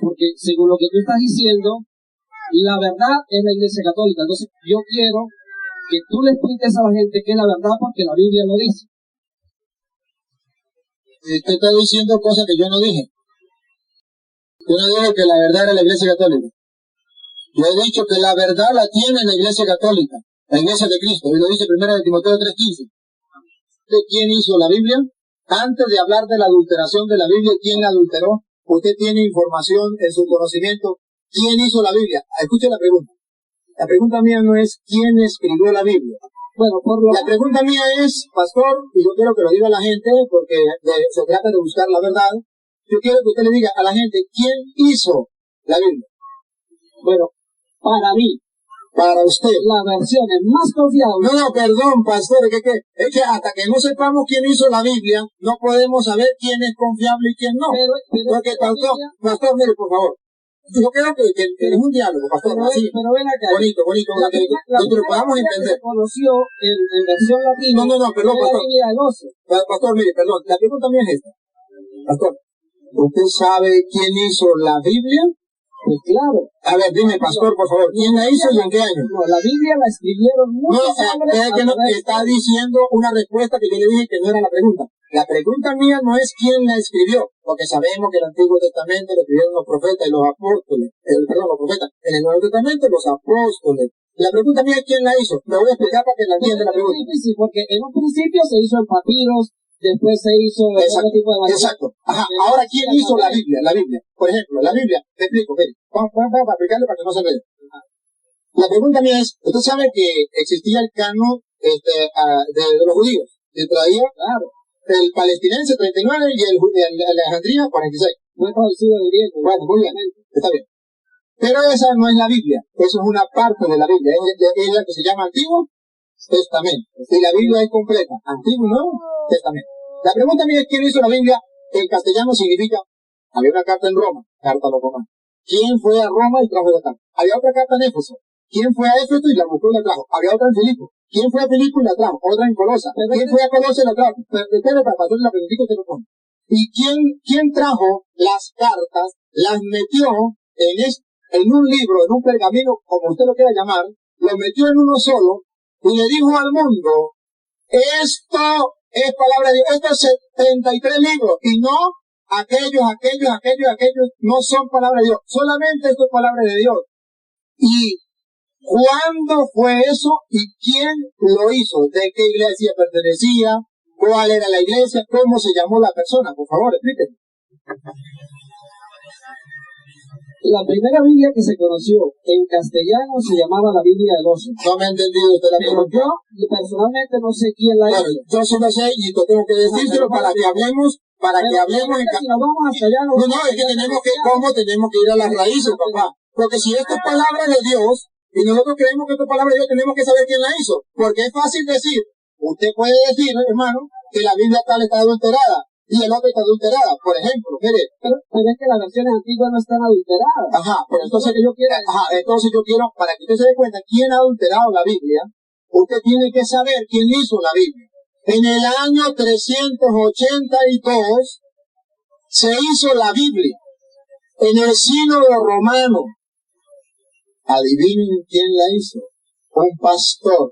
porque según lo que tú estás diciendo, la verdad es la Iglesia Católica. Entonces, yo quiero que tú le expliques a la gente qué es la verdad, porque la Biblia lo dice. Te está diciendo cosas que yo no dije. Yo no dije que la verdad era la Iglesia Católica. Yo he dicho que la verdad la tiene la Iglesia Católica, la Iglesia de Cristo, y lo dice 1 Timoteo 3:15. ¿De quién hizo la Biblia? Antes de hablar de la adulteración de la Biblia, ¿quién la adulteró? Usted tiene información en su conocimiento. ¿Quién hizo la Biblia? Escuche la pregunta. La pregunta mía no es quién escribió la Biblia. Bueno, la pregunta mía es, pastor, y yo quiero que lo diga la gente, porque se trata de buscar la verdad. Yo quiero que usted le diga a la gente, ¿quién hizo la Biblia? Bueno, para mí, para usted, la versión es más confiable. No, perdón, pastor, es que hasta que no sepamos quién hizo la Biblia, no podemos saber quién es confiable y quién no. Porque, pastor, mire, por favor. Yo creo que es un diálogo, pastor. Pero ven acá. Bonito, donde lo podamos entender. Conoció en versión latina. No, perdón, pastor. La Biblia del 11. Pastor, mire, perdón. La pregunta mía es esta. Pastor, ¿usted sabe quién hizo la Biblia? Pues claro. A ver, dime, pastor, por favor, ¿quién la hizo y en qué año? No, la Biblia la escribieron muchos hombres. Que no, está diciendo una respuesta que yo le dije que no era la pregunta. La pregunta mía no es quién la escribió, porque sabemos que el Antiguo Testamento lo escribieron los profetas y los apóstoles. Los profetas. En el Nuevo Testamento, los apóstoles. La pregunta mía es quién la hizo. Me voy a explicar para que la entienda la pregunta. Es difícil, porque en un principio se hizo en papiros, después se hizo otro tipo de material. Exacto. Ajá. Ahora, ¿quién hizo la Biblia? La Biblia. Por ejemplo, la Biblia. Te explico, mire. Vamos a explicarle para que no se vea. La pregunta mía es, usted sabe que existía el canon de los judíos. Se traía, claro, el palestinense 39 y el de Alejandría 46. No es traducido de griego. Bueno, muy bien. Está bien. Pero esa no es la Biblia. Eso es una parte de la Biblia. Es la que se llama Antiguo Testamento. Y la Biblia es completa. Antiguo y Nuevo Testamento. La pregunta mía es quién hizo la Biblia. En castellano significa, había una carta en Roma, carta a los romanos. ¿Quién fue a Roma y trajo la carta? Había otra carta en Éfeso. ¿Quién fue a Éfeso y la buscó y la trajo? Había otra en Filipo. ¿Quién fue a Filipo y la trajo? Otra en Colosa. ¿Quién fue a Colosa y la trajo? Espera para pasar la preguntita que responde. ¿Y quién trajo las cartas, las metió en un libro, en un pergamino, como usted lo quiera llamar, lo metió en uno solo y le dijo al mundo, esto es palabra de Dios, estos 73 libros, y no aquellos, no son palabra de Dios, solamente esto es palabra de Dios. ¿Y cuándo fue eso? ¿Y quién lo hizo? ¿De qué iglesia pertenecía? ¿Cuál era la iglesia? ¿Cómo se llamó la persona? Por favor, explíquenme. La primera Biblia que se conoció en castellano se llamaba la Biblia del 11. No me ha entendido usted la pregunta. Yo personalmente no sé quién la hizo. Yo sí lo sé y tengo que decírselo para que hablemos en si nos vamos hasta allá, no, es que tenemos que ir a las raíces, papá. Porque si esto es palabra de Dios, y nosotros creemos que esto es palabra de Dios, tenemos que saber quién la hizo. Porque es fácil decir, usted puede decir, hermano, que la Biblia tal está adulterada. Y el otro está adulterada, por ejemplo, mire. Pero es que las versiones antiguas no están adulteradas. Ajá, pero entonces yo quiero, para que usted se dé cuenta quién ha adulterado la Biblia, usted tiene que saber quién hizo la Biblia. En el año 382 se hizo la Biblia. En el sínodo romano. Adivinen quién la hizo. Un pastor.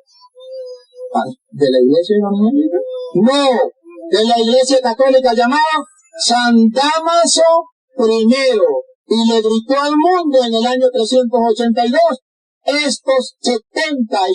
¿De la iglesia evangélica? No. De la iglesia católica llamado San Dámaso I, y le gritó al mundo en el año 382, estos 73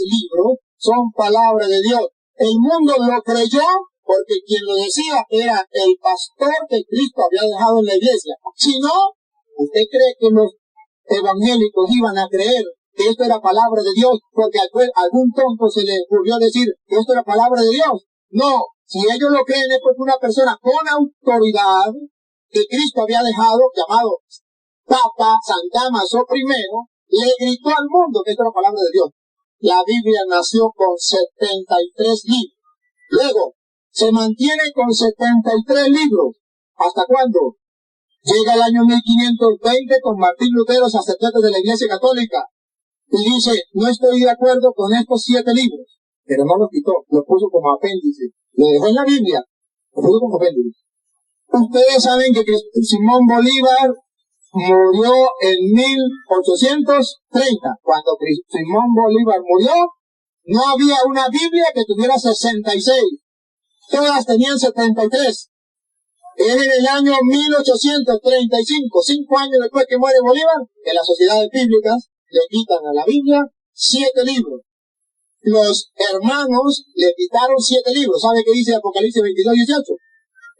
libros son palabra de Dios. El mundo lo creyó porque quien lo decía era el pastor que Cristo había dejado en la iglesia. Si no, ¿usted cree que los evangélicos iban a creer que esto era palabra de Dios porque a algún tonto se le ocurrió decir que esto era palabra de Dios? No. Si ellos lo creen es porque una persona con autoridad que Cristo había dejado, llamado Papa San Dámaso I, le gritó al mundo que esto era palabra de Dios. La Biblia nació con 73 libros. Luego, se mantiene con 73 libros. ¿Hasta cuándo? Llega el año 1520 con Martín Lutero, sacerdote de la Iglesia Católica, y dice, no estoy de acuerdo con estos 7 libros. Pero no los quitó, los puso como apéndice. Lo dejó en la Biblia, lo puso como apéndice. Ustedes saben que Simón Bolívar murió en 1830. Cuando Simón Bolívar murió, no había una Biblia que tuviera 66. Todas tenían 73. Es en el año 1835, 5 años después que muere Bolívar, que las sociedades bíblicas le quitan a la Biblia 7 libros. Los hermanos le quitaron 7 libros. ¿Sabe qué dice Apocalipsis 22:18?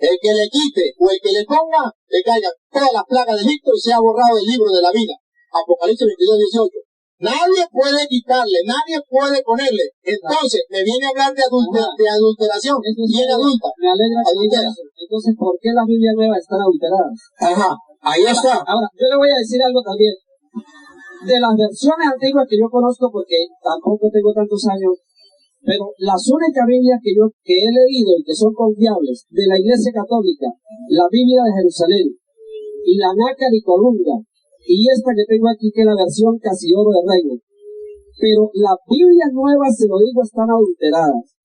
El que le quite o el que le ponga, le caigan todas las plagas de Egipto y sea borrado del libro de la vida. Apocalipsis 22:18. Nadie puede quitarle, nadie puede ponerle. Entonces, me viene a hablar de adulteración. Bien adulta. Me alegra. Adultera. Entonces, ¿por qué las Biblias nuevas están adulteradas? Ajá, ahí está. Ahora, yo le voy a decir algo también. De las versiones antiguas que yo conozco, porque tampoco tengo tantos años, pero las únicas Biblias que he leído y que son confiables de la Iglesia Católica, la Biblia de Jerusalén y la Nácar y Colunga, y esta que tengo aquí, que es la versión Casiodoro de Reino. Pero las Biblias nuevas, se lo digo, están adulteradas.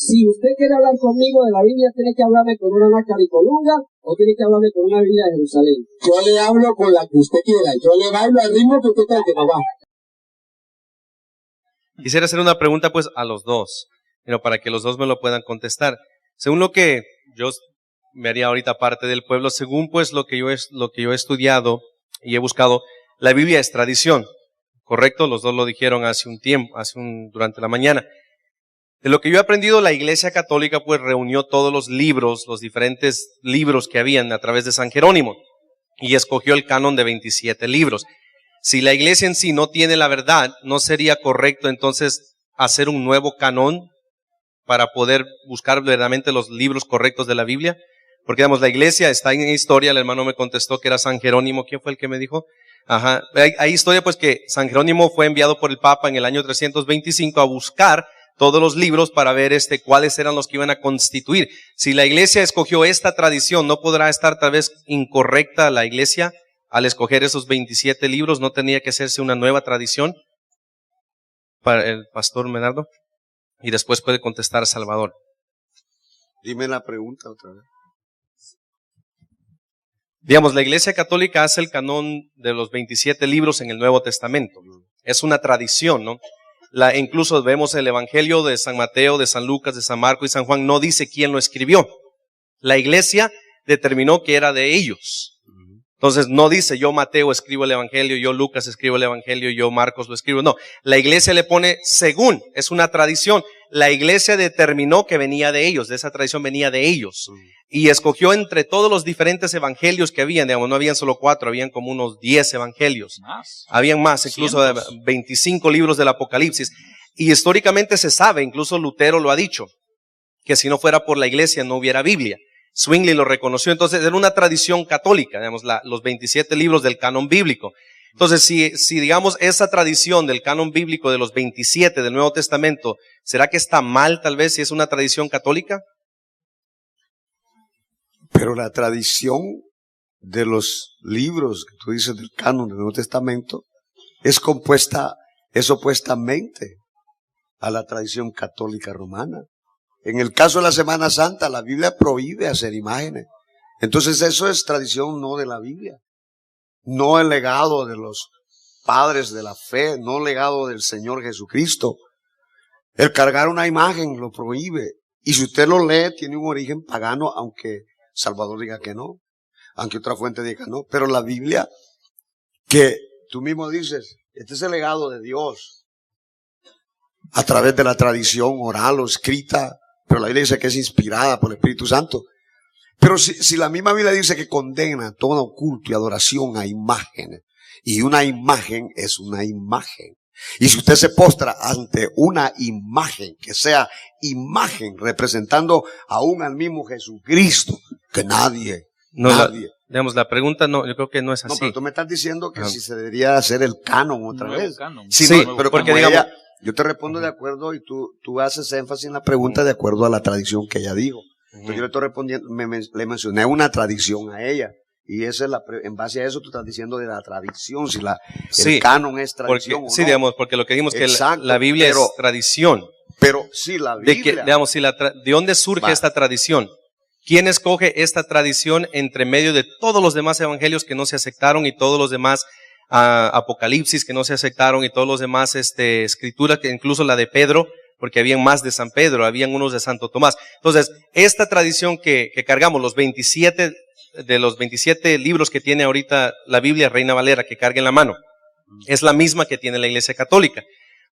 Si usted quiere hablar conmigo de la Biblia, tiene que hablarme con una Nácar y Colunga o tiene que hablarme con una Biblia de Jerusalén. Yo le hablo con la que usted quiera. Yo le bailo al ritmo que usted cree que me va. Quisiera hacer una pregunta pues a los dos, para que los dos me lo puedan contestar. Según lo que yo me haría ahorita parte del pueblo, según pues lo que yo he estudiado y he buscado, la Biblia es tradición, ¿correcto? Los dos lo dijeron hace un tiempo, durante la mañana. De lo que yo he aprendido, la Iglesia Católica pues reunió todos los libros, los diferentes libros que habían a través de San Jerónimo y escogió el canon de 27 libros. Si la Iglesia en sí no tiene la verdad, ¿no sería correcto entonces hacer un nuevo canon para poder buscar verdaderamente los libros correctos de la Biblia? Porque digamos, la Iglesia está en historia, el hermano me contestó que era San Jerónimo. ¿Quién fue el que me dijo? Ajá, hay historia pues que San Jerónimo fue enviado por el Papa en el año 325 a buscar todos los libros para ver cuáles eran los que iban a constituir. Si la Iglesia escogió esta tradición, ¿no podrá estar tal vez incorrecta la Iglesia al escoger esos 27 libros? ¿No tenía que hacerse una nueva tradición? Para el pastor Menardo. Y después puede contestar Salvador. Dime la pregunta otra vez. Digamos, la Iglesia Católica hace el canón de los 27 libros en el Nuevo Testamento. Es una tradición, ¿no? Incluso vemos el Evangelio de San Mateo, de San Lucas, de San Marcos y San Juan, no dice quién lo escribió. La Iglesia determinó que era de ellos. Entonces no dice yo Mateo escribo el Evangelio, yo Lucas escribo el Evangelio, yo Marcos lo escribo. No, la Iglesia le pone según, es una tradición. La Iglesia determinó que venía de ellos, de esa tradición venía de ellos. Y escogió entre todos los diferentes evangelios que habían, digamos, no habían solo 4, habían como unos 10 evangelios. Habían más, incluso 25 libros del Apocalipsis. Y históricamente se sabe, incluso Lutero lo ha dicho, que si no fuera por la Iglesia no hubiera Biblia. Zwingli lo reconoció, entonces era una tradición católica, digamos, los 27 libros del canon bíblico. Entonces, si digamos esa tradición del canon bíblico de los 27 del Nuevo Testamento, ¿será que está mal tal vez si es una tradición católica? Pero la tradición de los libros que tú dices del canon del Nuevo Testamento es opuestamente a la tradición católica romana. En el caso de la Semana Santa, la Biblia prohíbe hacer imágenes. Entonces eso es tradición no de la Biblia, no el legado de los padres de la fe, no el legado del Señor Jesucristo. El cargar una imagen lo prohíbe. Y si usted lo lee, tiene un origen pagano, aunque Salvador diga que no, aunque otra fuente diga que no. Pero la Biblia, que tú mismo dices, este es el legado de Dios, a través de la tradición oral o escrita, pero la Biblia dice que es inspirada por el Espíritu Santo. Pero si la misma Biblia dice que condena todo culto y adoración a imágenes, y una imagen es una imagen, y si usted se postra ante una imagen que sea imagen representando aún al mismo Jesucristo, que nadie. Digamos, la pregunta no, yo creo que no es así. No, pero tú me estás diciendo que si se debería hacer el canon otra vez. Canon. Sí, no, pero porque digamos, yo te respondo de acuerdo y tú haces énfasis en la pregunta de acuerdo a la tradición que ella dijo. Entonces yo le estoy respondiendo, le mencioné una tradición a ella. Y esa es en base a eso tú estás diciendo de la tradición, si el canon es tradición. Sí, digamos, porque lo que dijimos que la Biblia es tradición. Pero sí, la Biblia. ¿De dónde surge esta tradición? ¿Quién escoge esta tradición entre medio de todos los demás evangelios que no se aceptaron y todos los demás Apocalipsis que no se aceptaron y todos los demás escrituras, que incluso la de Pedro, porque habían más de San Pedro, habían unos de Santo Tomás? Entonces, esta tradición que cargamos, de los 27 libros que tiene ahorita la Biblia Reina Valera, que carga en la mano, es la misma que tiene la Iglesia Católica,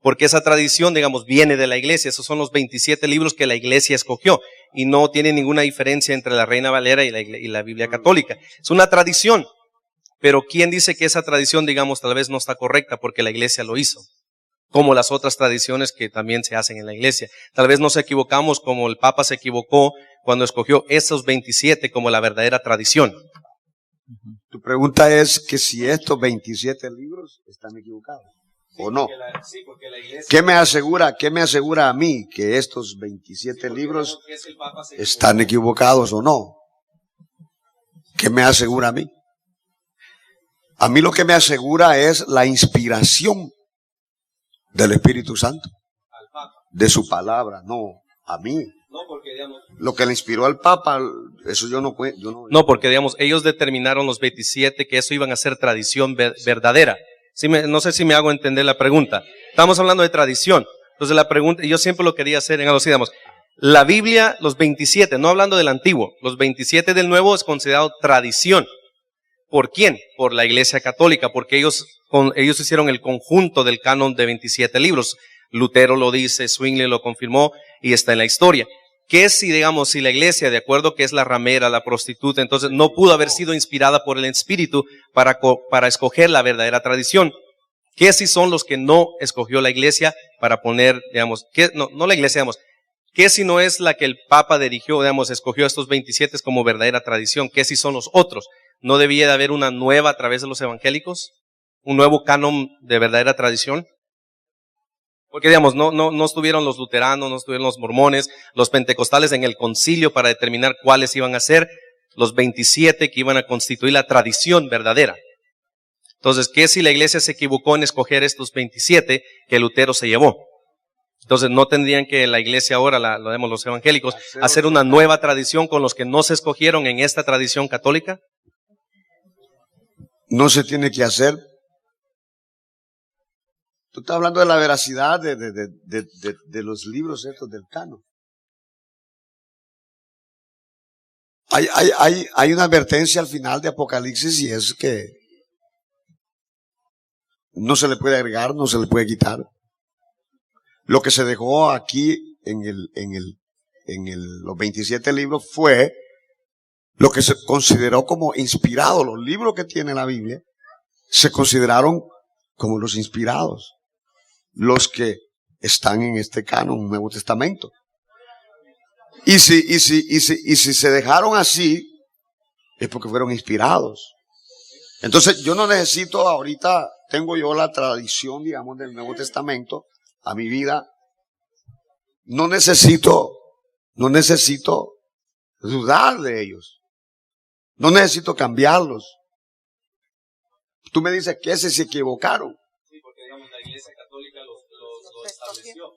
porque esa tradición, digamos, viene de la Iglesia. Esos son los 27 libros que la Iglesia escogió y no tiene ninguna diferencia entre la Reina Valera y la Biblia Católica. Es una tradición, pero ¿quién dice que esa tradición, digamos, tal vez no está correcta porque la Iglesia lo hizo? Como las otras tradiciones que también se hacen en la Iglesia. Tal vez nos equivocamos como el Papa se equivocó cuando escogió esos 27 como la verdadera tradición. Tu pregunta es que si estos 27 libros están equivocados o no. Porque la Iglesia, ¿Qué me asegura a mí que estos 27 libros están equivocados o no? ¿Qué me asegura a mí? A mí lo que me asegura es la inspiración del Espíritu Santo, de su palabra, no a mí. No, porque digamos, lo que le inspiró al Papa, eso yo no. No, porque digamos, ellos determinaron los 27 que eso iban a ser tradición verdadera. No sé si me hago entender la pregunta. Estamos hablando de tradición. Entonces la pregunta, yo siempre lo quería hacer en algo así, digamos, la Biblia, los 27, no hablando del Antiguo, los 27 del Nuevo es considerado tradición. ¿Por quién? Por la Iglesia Católica, porque ellos hicieron el conjunto del canon de 27 libros. Lutero lo dice, Zwingli lo confirmó y está en la historia. ¿Qué si, digamos, si la Iglesia, de acuerdo que es la ramera, la prostituta, entonces no pudo haber sido inspirada por el Espíritu para escoger la verdadera tradición? ¿Qué si son los que no escogió la Iglesia para poner, digamos, no la Iglesia, digamos, qué si no es la que el Papa dirigió, digamos, escogió a estos 27 como verdadera tradición? ¿Qué si son los otros? ¿No debía de haber una nueva a través de los evangélicos? ¿Un nuevo canon de verdadera tradición? Porque, digamos, no estuvieron los luteranos, no estuvieron los mormones, los pentecostales en el concilio para determinar cuáles iban a ser los 27 que iban a constituir la tradición verdadera. Entonces, ¿qué si la Iglesia se equivocó en escoger estos 27 que Lutero se llevó? Entonces, ¿no tendrían que la Iglesia ahora, los evangélicos, hacer una nueva tradición con los que no se escogieron en esta tradición católica? No se tiene que hacer. Tú estás hablando de la veracidad de los libros estos del canon. Hay una advertencia al final de Apocalipsis y es que no se le puede agregar, no se le puede quitar. Lo que se dejó aquí los 27 libros fue lo que se consideró como inspirado. Los libros que tiene la Biblia se consideraron como los inspirados, los que están en este canon, Nuevo Testamento. Y si se dejaron así, es porque fueron inspirados. Entonces yo no necesito ahorita, tengo yo la tradición, digamos, del Nuevo Testamento a mi vida. No necesito dudar de ellos. No necesito cambiarlos. Tú me dices que se equivocaron. Sí, porque digamos la Iglesia Católica lo estableció.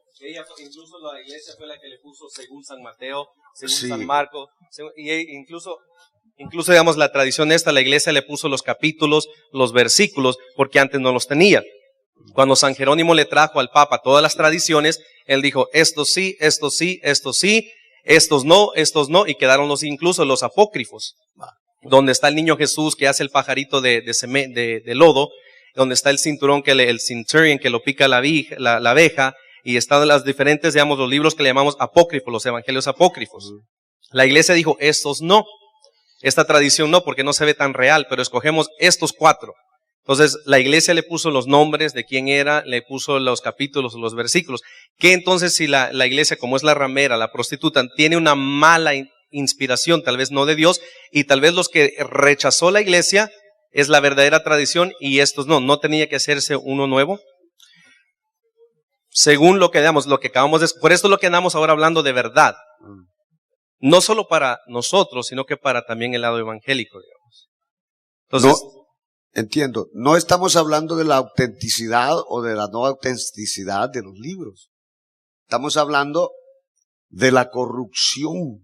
Incluso la Iglesia fue la que le puso según San Mateo, según San Marcos, y incluso digamos la tradición esta, la Iglesia le puso los capítulos, los versículos, porque antes no los tenía. Cuando San Jerónimo le trajo al Papa todas las tradiciones, él dijo, estos sí, estos sí, estos sí, estos no, y quedaron incluso los apócrifos, donde está el niño Jesús que hace el pajarito de lodo, donde está el cinturón, el centurion que lo pica la abeja, y están las diferentes, digamos, los libros que le llamamos apócrifos, los evangelios apócrifos. La Iglesia dijo, estos no, esta tradición no, porque no se ve tan real, pero escogemos estos 4. Entonces, la Iglesia le puso los nombres de quién era, le puso los capítulos, los versículos. Que entonces, si la Iglesia, como es la ramera, la prostituta, tiene una mala inspiración, tal vez no de Dios, y tal vez los que rechazó la Iglesia es la verdadera tradición y estos no tenía que hacerse uno nuevo. Según lo que acabamos de, por esto es lo que andamos ahora hablando de verdad. No solo para nosotros, sino que para también el lado evangélico, digamos. Entonces, entiendo, no estamos hablando de la autenticidad o de la no autenticidad de los libros. Estamos hablando de la corrupción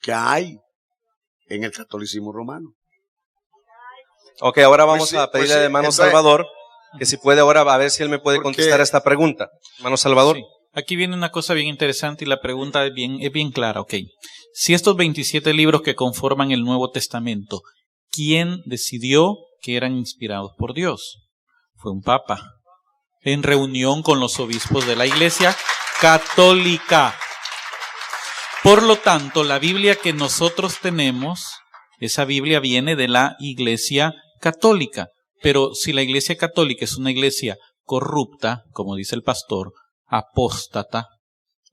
que hay en el catolicismo romano. Ok, ahora vamos Pues sí, a pedirle pues sí, al hermano entonces- Salvador que si puede ahora a ver si él me puede Porque- contestar a esta pregunta. Hermano Salvador. Sí. Aquí viene una cosa bien interesante y la pregunta es bien clara. Ok, si estos 27 libros que conforman el Nuevo Testamento, ¿quién decidió que eran inspirados por Dios? Fue un papa, en reunión con los obispos de la Iglesia Católica. Por lo tanto, la Biblia que nosotros tenemos, esa Biblia viene de la Iglesia Católica. Pero si la Iglesia Católica es una iglesia corrupta, como dice el pastor, apóstata,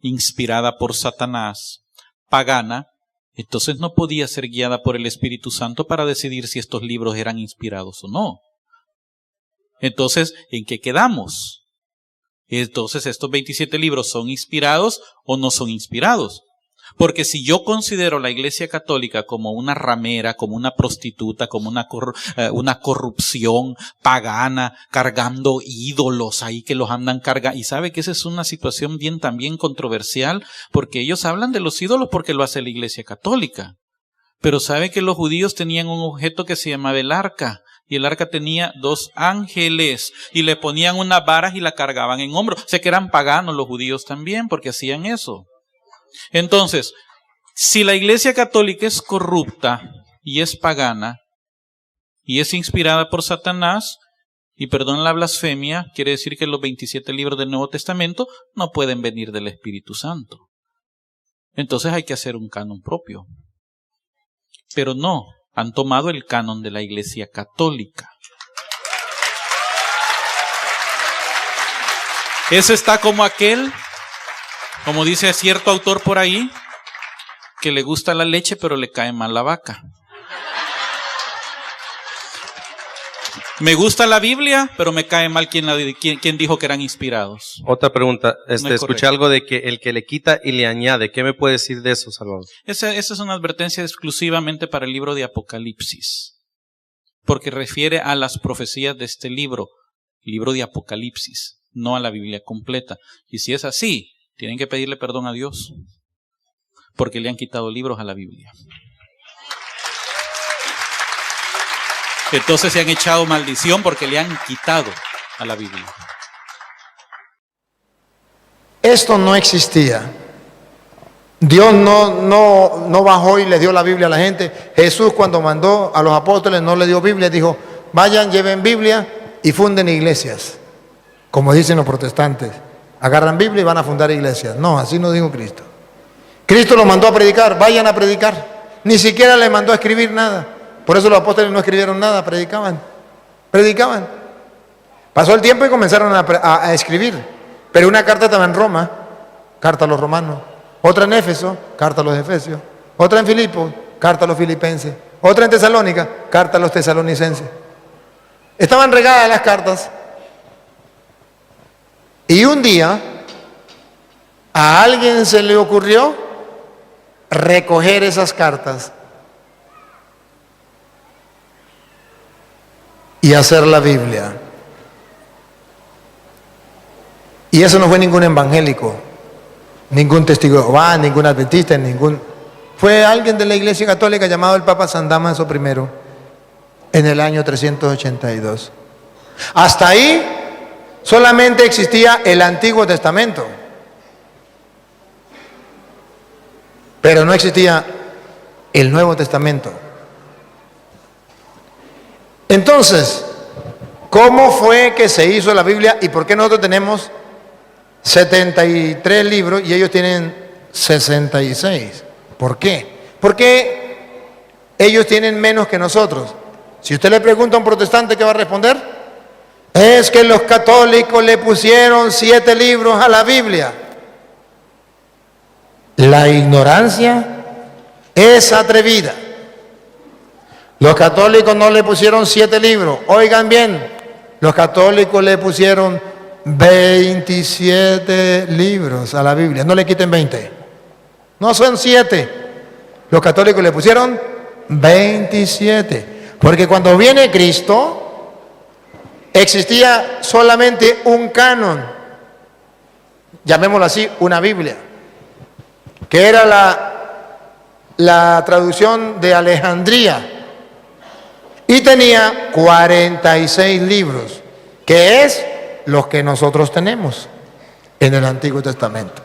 inspirada por Satanás, pagana, entonces no podía ser guiada por el Espíritu Santo para decidir si estos libros eran inspirados o no. Entonces, ¿en qué quedamos? Entonces, ¿estos 27 libros son inspirados o no son inspirados? Porque si yo considero la Iglesia Católica como una ramera, como una prostituta, como una corrupción pagana, cargando ídolos ahí que los andan cargando, y sabe que esa es una situación bien también controversial, porque ellos hablan de los ídolos porque lo hace la Iglesia Católica. Pero sabe que los judíos tenían un objeto que se llamaba el arca, y el arca tenía 2 ángeles, y le ponían unas varas y la cargaban en hombros. O sea que eran paganos los judíos también, porque hacían eso. Entonces, si la Iglesia Católica es corrupta y es pagana y es inspirada por Satanás, y perdón la blasfemia, quiere decir que los 27 libros del Nuevo Testamento no pueden venir del Espíritu Santo. Entonces hay que hacer un canon propio. Pero no, han tomado el canon de la Iglesia Católica. Eso está como aquel, como dice cierto autor por ahí, que le gusta la leche pero le cae mal la vaca. Me gusta la Biblia, pero me cae mal quien dijo que eran inspirados. Otra pregunta. es Escuché correcto. algo de que el que le quita y le añade. ¿Qué me puede decir de eso, Salvador? Esa es una advertencia exclusivamente para el libro de Apocalipsis, porque refiere a las profecías de este libro de Apocalipsis, no a la Biblia completa. Y si es así, tienen que pedirle perdón a Dios, porque le han quitado libros a la Biblia. Entonces se han echado maldición porque le han quitado a la Biblia. Esto no existía. Dios no bajó y le dio la Biblia a la gente. Jesús, cuando mandó a los apóstoles, no le dio Biblia, dijo: vayan, lleven Biblia y funden iglesias. Como dicen los protestantes, agarran Biblia y van a fundar iglesias. No, así no dijo Cristo. Cristo los mandó a predicar, vayan a predicar. Ni siquiera les mandó a escribir nada. Por eso los apóstoles no escribieron nada, predicaban. Pasó el tiempo y comenzaron a escribir. Pero una carta estaba en Roma, carta a los romanos. Otra en Éfeso, carta a los efesios. Otra en Filipos, carta a los filipenses. Otra en Tesalónica, carta a los tesalonicenses. Estaban regadas las cartas. Y un día a alguien se le ocurrió recoger esas cartas y hacer la Biblia. Y eso no fue ningún evangélico, ningún testigo de Jehová, ningún adventista, fue alguien de la Iglesia Católica llamado el Papa San Damaso I en el año 382. Hasta ahí solamente existía el Antiguo Testamento, pero no existía el Nuevo Testamento. Entonces, ¿cómo fue que se hizo la Biblia y por qué nosotros tenemos 73 libros y ellos tienen 66? ¿Por qué? Porque ellos tienen menos que nosotros. Si usted le pregunta a un protestante, ¿qué va a responder? Es que los católicos le pusieron 7 libros a la Biblia. La ignorancia es atrevida. Los católicos no le pusieron 7 libros. Oigan bien, los católicos le pusieron 27 libros a la Biblia. No le quiten 20. No son 7. Los católicos le pusieron 27. Porque cuando viene Cristo, existía solamente un canon. Llamémoslo así, una Biblia. Que era la traducción de Alejandría y tenía 46 libros, que es los que nosotros tenemos en el Antiguo Testamento.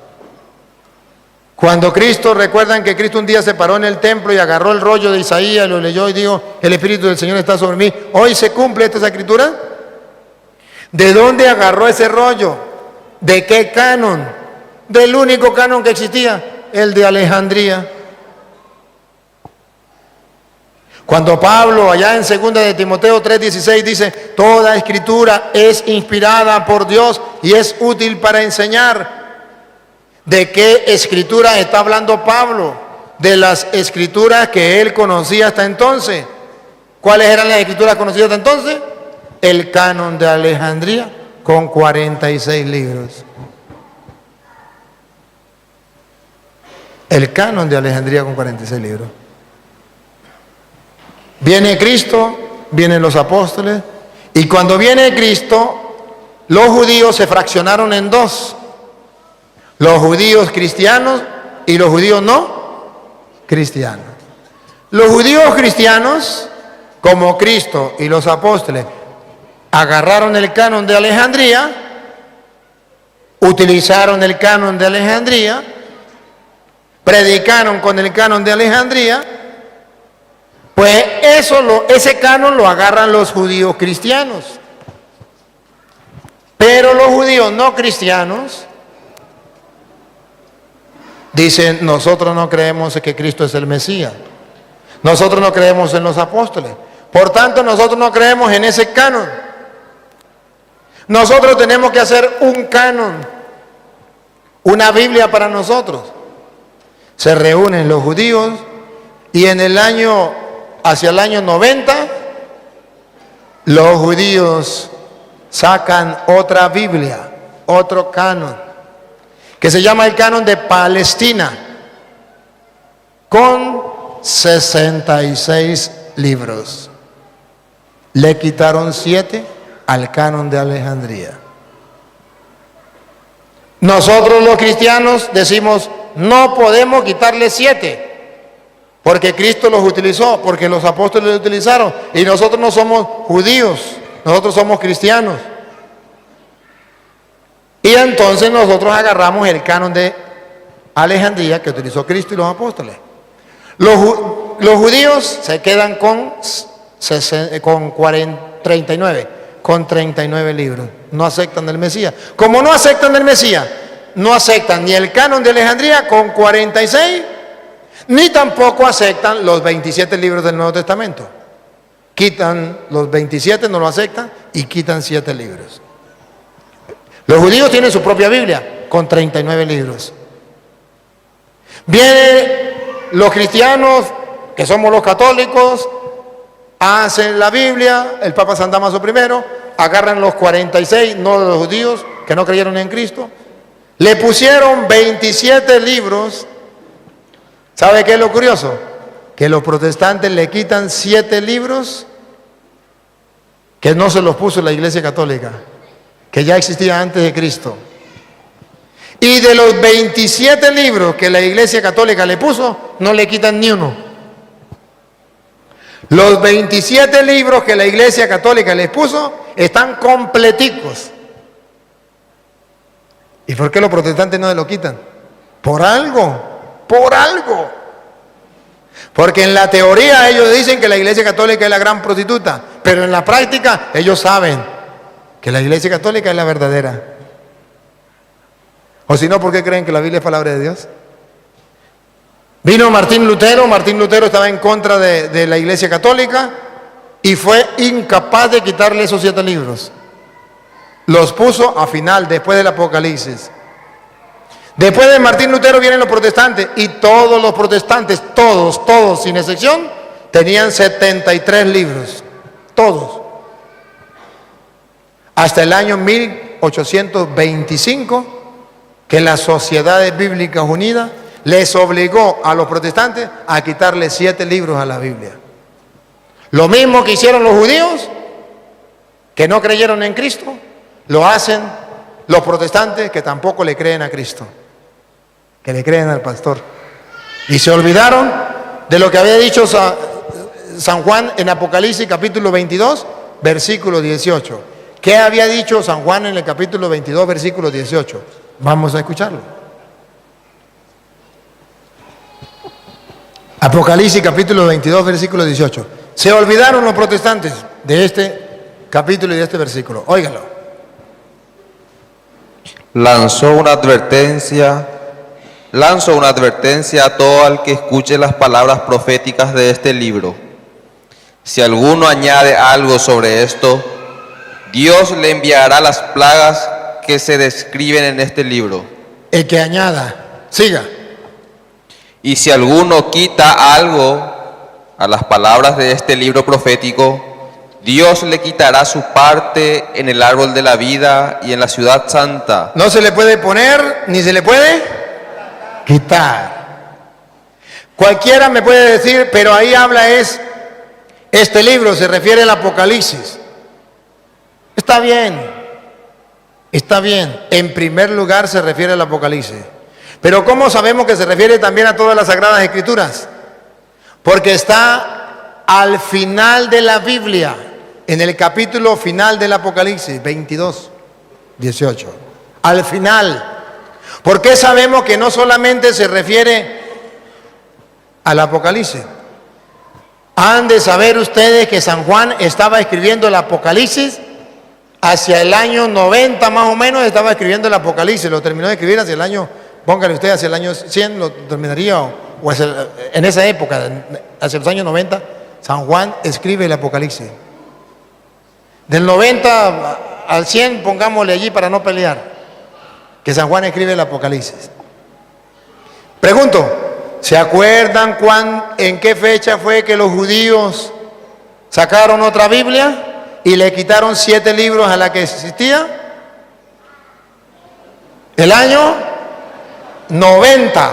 Cuando Cristo, recuerdan que Cristo un día se paró en el templo y agarró el rollo de Isaías, lo leyó y dijo, el Espíritu del Señor está sobre mí. ¿Hoy se cumple esta escritura? ¿De dónde agarró ese rollo? ¿De qué canon? Del único canon que existía, el de Alejandría. Cuando Pablo, allá en 2 de Timoteo 3:16, dice, toda escritura es inspirada por Dios y es útil para enseñar. ¿De qué escritura está hablando Pablo? De las escrituras que él conocía hasta entonces. ¿Cuáles eran las escrituras conocidas hasta entonces? El canon de Alejandría, con 46 libros. El canon de Alejandría con 46 libros. Viene Cristo, vienen los apóstoles, y cuando viene Cristo, los judíos se fraccionaron en dos. Los judíos cristianos y los judíos no cristianos. Los judíos cristianos, como Cristo y los apóstoles, agarraron el canon de Alejandría, utilizaron el canon de Alejandría, predicaron con el canon de Alejandría, pues ese canon lo agarran los judíos cristianos. Pero los judíos no cristianos dicen, nosotros no creemos que Cristo es el Mesías. Nosotros no creemos en los apóstoles. Por tanto, nosotros no creemos en ese canon. Nosotros tenemos que hacer un canon, una Biblia para nosotros. Se reúnen los judíos y hacia el año 90, los judíos sacan otra Biblia, otro canon, que se llama el canon de Palestina, con 66 libros. Le quitaron 7 al canon de Alejandría. Nosotros los cristianos decimos, no podemos quitarle 7, porque Cristo los utilizó, porque los apóstoles los utilizaron, y nosotros no somos judíos, nosotros somos cristianos. Y entonces nosotros agarramos el canon de Alejandría que utilizó Cristo y los apóstoles. Los judíos se quedan con 39 libros. No aceptan el Mesías. Como no aceptan el Mesías, no aceptan ni el canon de Alejandría con 46, ni tampoco aceptan los 27 libros del Nuevo Testamento. Quitan los 27, no lo aceptan, y quitan 7 libros. Los judíos tienen su propia Biblia con 39 libros. Vienen los cristianos, que somos los católicos, hacen la Biblia, el Papa San Damaso I, agarran los 46, no de los judíos, que no creyeron en Cristo, le pusieron 27 libros. ¿Sabe qué es lo curioso? Que los protestantes le quitan 7 libros que no se los puso la Iglesia Católica, que ya existía antes de Cristo. Y de los 27 libros que la Iglesia Católica le puso, no le quitan ni uno. Los 27 libros que la Iglesia Católica les puso están completicos. ¿Y por qué los protestantes no se lo quitan? Por algo, por algo. Porque en la teoría ellos dicen que la Iglesia Católica es la gran prostituta, pero en la práctica ellos saben que la Iglesia Católica es la verdadera. O si no, ¿por qué creen que la Biblia es palabra de Dios? Vino Martín Lutero estaba en contra de la Iglesia Católica y fue incapaz de quitarle esos 7 libros. Los puso a final, después del Apocalipsis. Después de Martín Lutero vienen los protestantes, y todos los protestantes, todos, sin excepción, tenían 73 libros. Todos. Hasta el año 1825, que las Sociedades Bíblicas Unidas les obligó a los protestantes a quitarle 7 libros a la Biblia. Lo mismo que hicieron los judíos, que no creyeron en Cristo, lo hacen los protestantes que tampoco le creen a Cristo, que le creen al pastor. Y se olvidaron de lo que había dicho San Juan en Apocalipsis capítulo 22, versículo 18. ¿Qué había dicho San Juan en el capítulo 22, versículo 18? Vamos a escucharlo. Apocalipsis capítulo 22, versículo 18. Se olvidaron los protestantes de este capítulo y de este versículo. Óigalo. Lanzo una advertencia a todo el que escuche las palabras proféticas de este libro. Si alguno añade algo sobre esto, Dios le enviará las plagas que se describen en este libro. El que añada, siga. Y si alguno quita algo a las palabras de este libro profético, Dios le quitará su parte en el árbol de la vida y en la ciudad santa. No se le puede poner ni se le puede quitar. Cualquiera me puede decir, pero ahí habla este libro, se refiere al Apocalipsis. Está bien, está bien. En primer lugar se refiere al Apocalipsis. Pero ¿cómo sabemos que se refiere también a todas las Sagradas Escrituras? Porque está al final de la Biblia, en el capítulo final del Apocalipsis, 22, 18. Al final. ¿Por qué sabemos que no solamente se refiere al Apocalipsis? Han de saber ustedes que San Juan estaba escribiendo el Apocalipsis hacia el año 90 más o menos, estaba escribiendo el Apocalipsis, lo terminó de escribir hacia el año, póngale usted, hacia el año 100 lo terminaría, o en esa época, hacia los años 90, San Juan escribe el Apocalipsis. Del 90 al 100, pongámosle allí para no pelear, que San Juan escribe el Apocalipsis. Pregunto, ¿se acuerdan en qué fecha fue que los judíos sacaron otra Biblia y le quitaron 7 libros a la que existía? El año 90.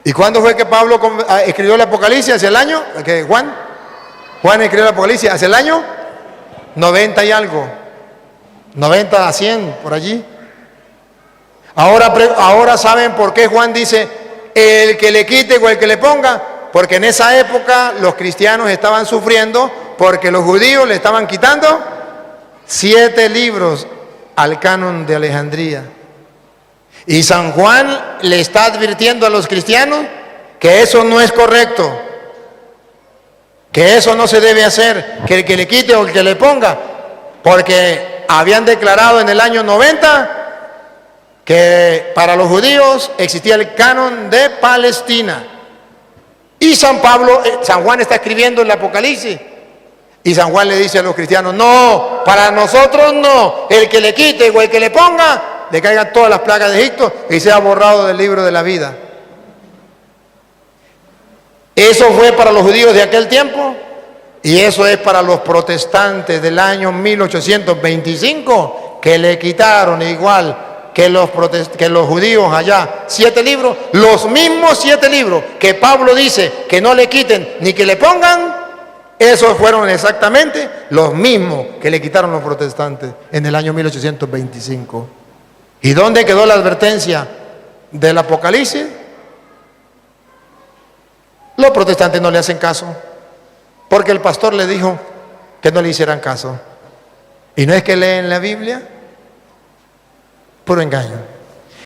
¿Y cuándo fue que Pablo escribió el Apocalipsis? ¿Hacia el año? ¿Que Juan escribió el Apocalipsis hacia el año 90 y algo. 90 a 100, por allí. Ahora saben por qué Juan dice, el que le quite o el que le ponga, porque en esa época los cristianos estaban sufriendo porque los judíos le estaban quitando 7 libros al canon de Alejandría. Y San Juan le está advirtiendo a los cristianos que eso no es correcto, que eso no se debe hacer, que el que le quite o el que le ponga, porque habían declarado en el año 90 que para los judíos existía el canon de Palestina. Y San Juan está escribiendo el Apocalipsis. Y San Juan le dice a los cristianos, no, para nosotros no, el que le quite o el que le ponga, le caigan todas las plagas de Egipto y sea borrado del libro de la vida. Eso fue para los judíos de aquel tiempo y eso es para los protestantes del año 1825, que le quitaron igual que los judíos allá 7 libros, los mismos 7 libros que Pablo dice que no le quiten ni que le pongan. Esos fueron exactamente los mismos que le quitaron los protestantes en el año 1825. ¿Y dónde quedó la advertencia del Apocalipsis? Los protestantes no le hacen caso, porque el pastor le dijo que no le hicieran caso. Y no es que leen la Biblia, puro engaño.